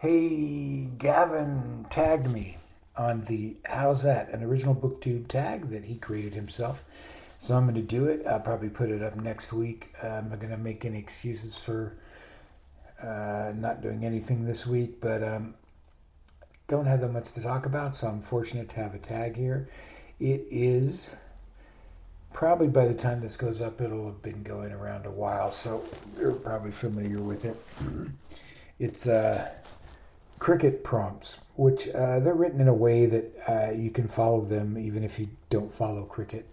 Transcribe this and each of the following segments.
Hey, Gavin tagged me on the Howzat, an original booktube tag that he created himself. So I'm going to do it. I'll probably put it up next week. I'm not going to make any excuses for not doing anything this week, but don't have that much to talk about, so I'm fortunate to have a tag here. It is probably by the time this goes up, it'll have been going around a while, so you're probably familiar with it. It's cricket prompts, which they're written in a way that you can follow them even if you don't follow cricket.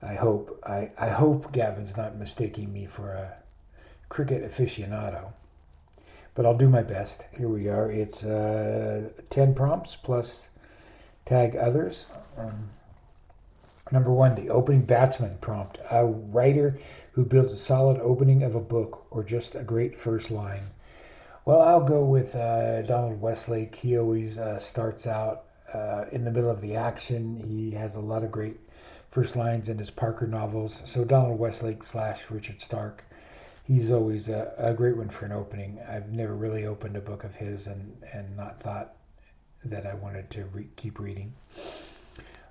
I hope. I hope Gavin's not mistaking me for a cricket aficionado, but I'll do my best. Here we are. It's 10 prompts plus tag others. Number one, the opening batsman prompt. A writer who builds a solid opening of a book or just a great first line. Well, I'll go with Donald Westlake. He always starts out in the middle of the action. He has a lot of great first lines in his Parker novels. So Donald Westlake / Richard Stark. He's always a great one for an opening. I've never really opened a book of his and not thought that I wanted to keep reading.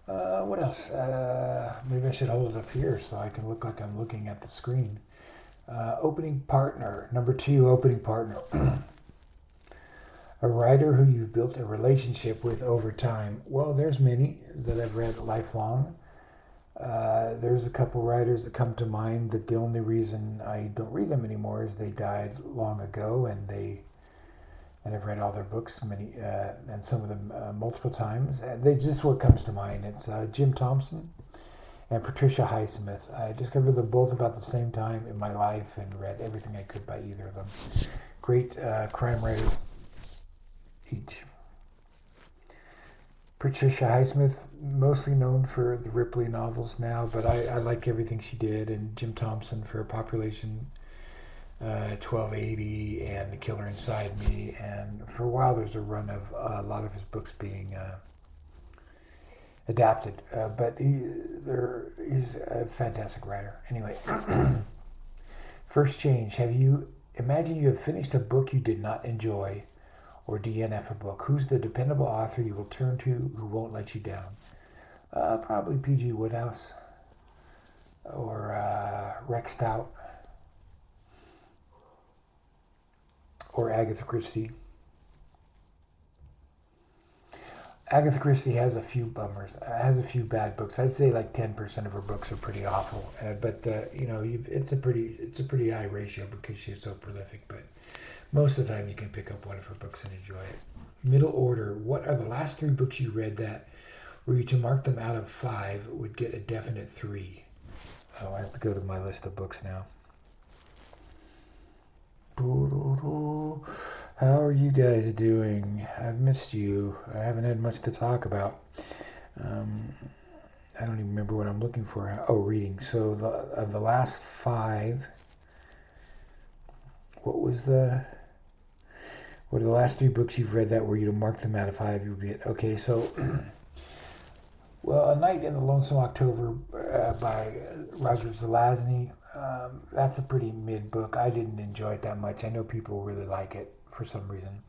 What else? Maybe I should hold it up here so I can look like I'm looking at the screen. Opening partner. Number two, opening partner. A writer who you've built a relationship with over time. Well, there's many that I've read lifelong. There's a couple writers that come to mind that the only reason I don't read them anymore is they died long ago, and I've read all their books many and some of them multiple times. They just what comes to mind. It's Jim Thompson and Patricia Highsmith. I discovered them both about the same time in my life and read everything I could by either of them. Great crime writers each. Patricia Highsmith, mostly known for the Ripley novels now, but I like everything she did, and Jim Thompson for Population 1280 and The Killer Inside Me, and for a while there's a run of a lot of his books being adapted, but he's a fantastic writer. Anyway, first change. Imagine you have finished a book you did not enjoy, or DNF a book? Who's the dependable author you will turn to who won't let you down? Probably P.G. Wodehouse or Rex Stout or Agatha Christie. Agatha Christie has a few bummers, has a few bad books. I'd say like 10% of her books are pretty awful, but it's a pretty high ratio because she's so prolific. But most of the time, you can pick up one of her books and enjoy it. Middle order. What are the last three books you read that, were you to mark them out of 5, would get a definite 3? Oh, I have to go to my list of books now. How are you guys doing? I've missed you. I haven't had much to talk about. I don't even remember what I'm looking for. Oh, reading. So of the last 5, what are the last 3 books you've read that were you to mark them out of 5? You would be okay. So, well, A Night in the Lonesome October by Roger Zelazny. That's a pretty mid book. I didn't enjoy it that much. I know people really like it for some reason.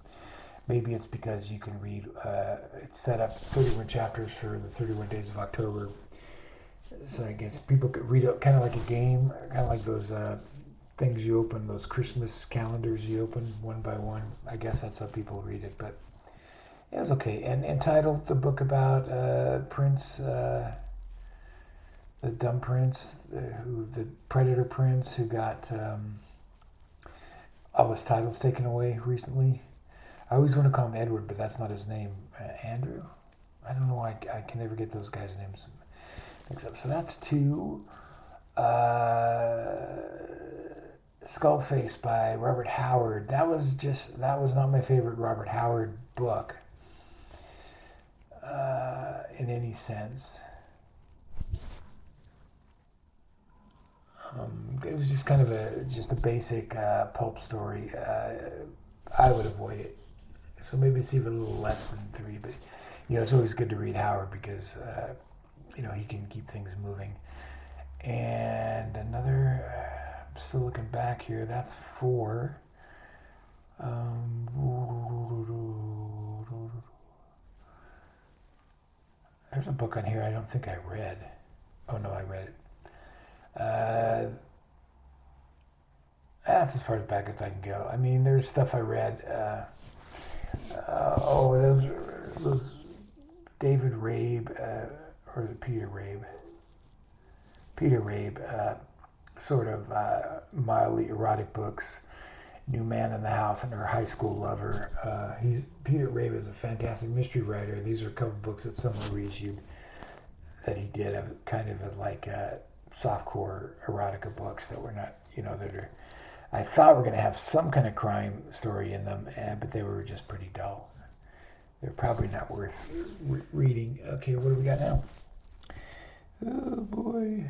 Maybe it's because you can read, it's set up 31 chapters for the 31 days of October. So I guess people could read it kind of like a game, kind of like those things you open, those Christmas calendars you open one by one. I guess that's how people read it, but it was okay. And entitled the book about Prince, the dumb prince, the predator prince who got all his titles taken away recently. I always want to call him Edward, but that's not his name. Andrew? I don't know why I can never get those guys' names mixed up. So that's 2. Skullface by Robert Howard. That was not my favorite Robert Howard book in any sense. It was just kind of a basic pulp story. I would avoid it. So maybe it's even a little less than 3, but it's always good to read Howard because he can keep things moving. And another, I'm still looking back here. That's 4. There's a book on here I don't think I read. Oh no, I read it. That's as far back as I can go. I mean, there's stuff I read. Those David Rabe, or is it Peter Rabe? Peter Rabe, sort of mildly erotic books. New Man in the House and Her High School Lover. Peter Rabe is a fantastic mystery writer. These are a couple books that someone reissued that he did, kind of as like softcore erotica books that were not, that are. I thought were going to have some kind of crime story in them, but they were just pretty dull. They're probably not worth reading. Okay, what do we got now? Oh boy.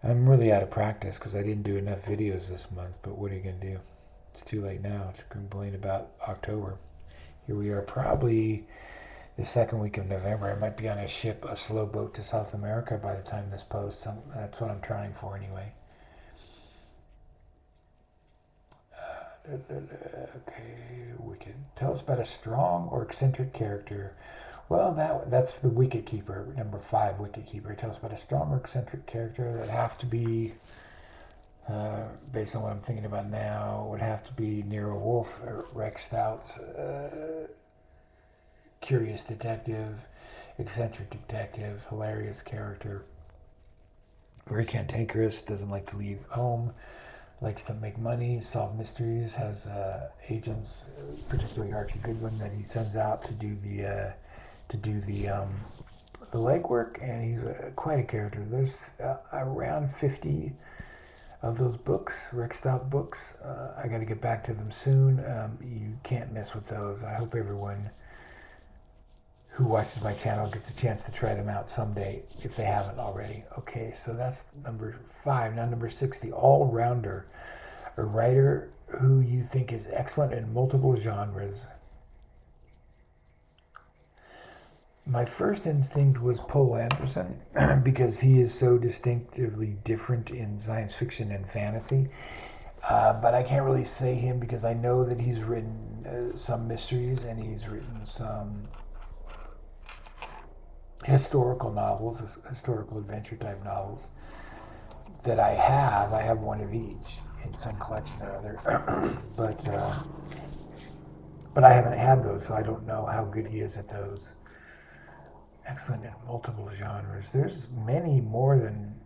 I'm really out of practice because I didn't do enough videos this month, but what are you going to do? It's too late now to complain about October. Here we are, probably the second week of November. I might be on a ship, a slow boat to South America by the time this posts. That's what I'm trying for anyway. Okay, Wicket. Tell us about a strong or eccentric character. Well, that's the Wicket Keeper, number 5, Wicket Keeper. Tell us about a strong or eccentric character that has to be, based on what I'm thinking about now, would have to be Nero Wolfe or Rex Stout's curious detective, eccentric detective, hilarious character, very cantankerous, doesn't like to leave home, likes to make money, solve mysteries, has agents, particularly Archie Goodwin, that he sends out to do the legwork, and he's quite a character. There's around 50 of those books, Rex Stout books. I got to get back to them soon. You can't mess with those. I hope everyone who watches my channel gets a chance to try them out someday if they haven't already. Okay, so that's number 5. Now number 6, the all-rounder, a writer who you think is excellent in multiple genres. My first instinct was Poul Anderson because he is so distinctively different in science fiction and fantasy. But I can't really say him because I know that he's written some mysteries and he's written some historical novels, historical adventure type novels that I have. I have one of each in some collection or other. But I haven't had those, so I don't know how good he is at those. Excellent in multiple genres. There's many more than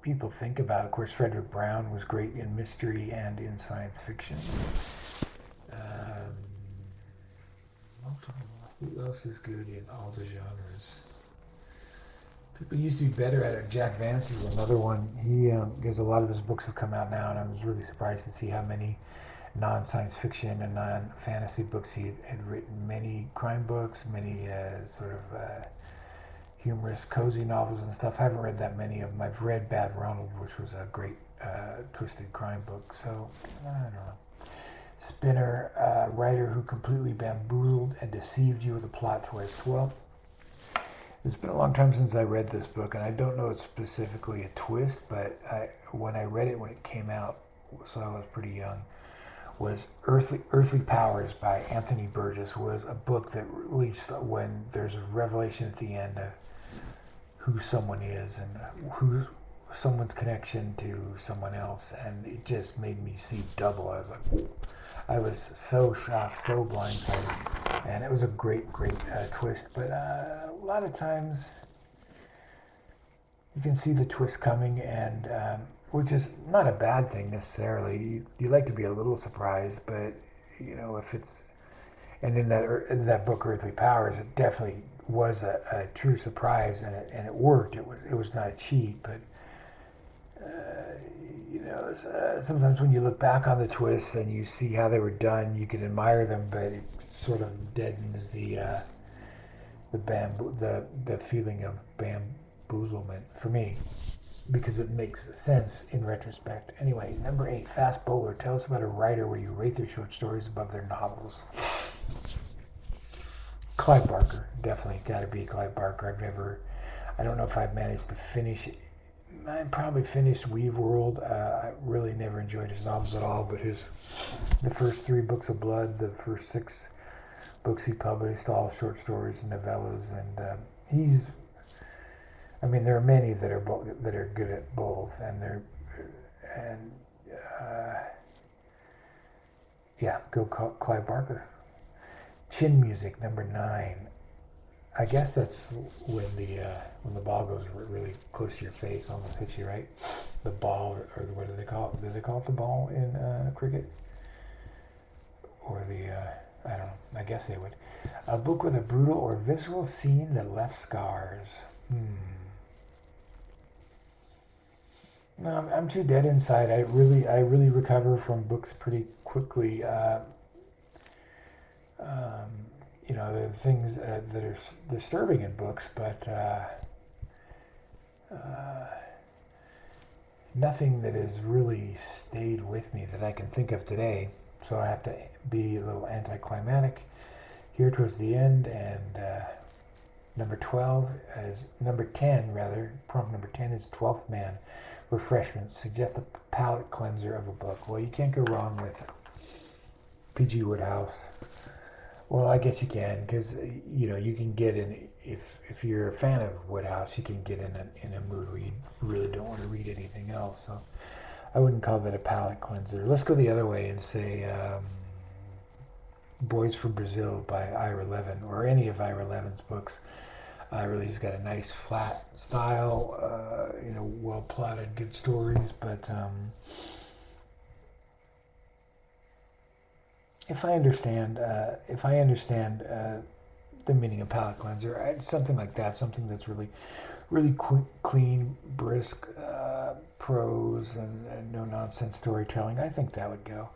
people think about. Of course, Frederick Brown was great in mystery and in science fiction. Who else is good in all the genres? People used to be better at it. Jack Vance is another one. Because a lot of his books have come out now, and I was really surprised to see how many non-science fiction and non-fantasy books he had written. Many crime books, many sort of humorous, cozy novels and stuff. I haven't read that many of them. I've read Bad Ronald, which was a great twisted crime book. So, I don't know. Spinner, writer who completely bamboozled and deceived you with a plot twist. Well, it's been a long time since I read this book, and I don't know it's specifically a twist, but when I read it when it came out, so I was pretty young, was Earthly Powers by Anthony Burgess, was a book that released when there's a revelation at the end of who someone is and who someone's connection to someone else, and it just made me see double. I was like, whoa. I was so shocked, so blindsided, and it was a great twist. But a lot of times you can see the twist coming, and which is not a bad thing necessarily. You like to be a little surprised, but if it's, and in that book Earthly Powers, it definitely was a true surprise, and it worked. It was not a cheat, but. Sometimes when you look back on the twists and you see how they were done, you can admire them, but it sort of deadens the feeling of bamboozlement for me, because it makes sense in retrospect. Anyway, number 8, Fast Bowler. Tell us about a writer where you rate their short stories above their novels. Clive Barker, definitely got to be Clive Barker. I don't know if I've managed to finish it. I probably finished Weave World. I really never enjoyed his novels at all, but the first 3 books of Blood, the first 6 books he published, all short stories and novellas, and there are many that are good at both, and uh, yeah, go Clive Barker. Chin music, number 9. I guess that's when the ball goes really close to your face, almost hits you, right? The ball, or what do they call it? Do they call it the ball in cricket? Or I don't know. I guess they would. A book with a brutal or visceral scene that left scars. No, I'm too dead inside. I really recover from books pretty quickly. Um, there are things that are disturbing in books, but nothing that has really stayed with me that I can think of today. So I have to be a little anticlimactic here towards the end. And number 10 rather. Prompt number 10 is 12th Man. Refreshment. Suggest a palate cleanser of a book. Well, you can't go wrong with P.G. Wodehouse. Well, I guess you can, because you can get in, if you're a fan of Woodhouse, you can get in a mood where you really don't want to read anything else. So I wouldn't call that a palate cleanser. Let's go the other way and say Boys from Brazil by Ira Levin, or any of Ira Levin's books. He's got a nice flat style, well plotted, good stories, but if I understand the meaning of palate cleanser, something like that, something that's really clean, brisk prose and no nonsense storytelling, I think that would go.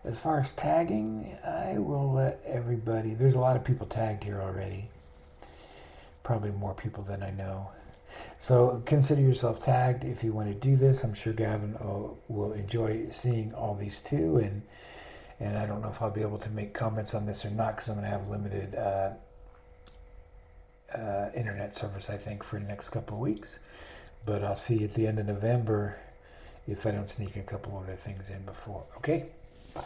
As far as tagging, I will let everybody. There's a lot of people tagged here already. Probably more people than I know. So consider yourself tagged if you want to do this. I'm sure Gavin will enjoy seeing all these too, and I don't know if I'll be able to make comments on this or not, because I'm going to have limited internet service, I think, for the next couple of weeks. But I'll see you at the end of November if I don't sneak a couple other things in before. Okay? Bye.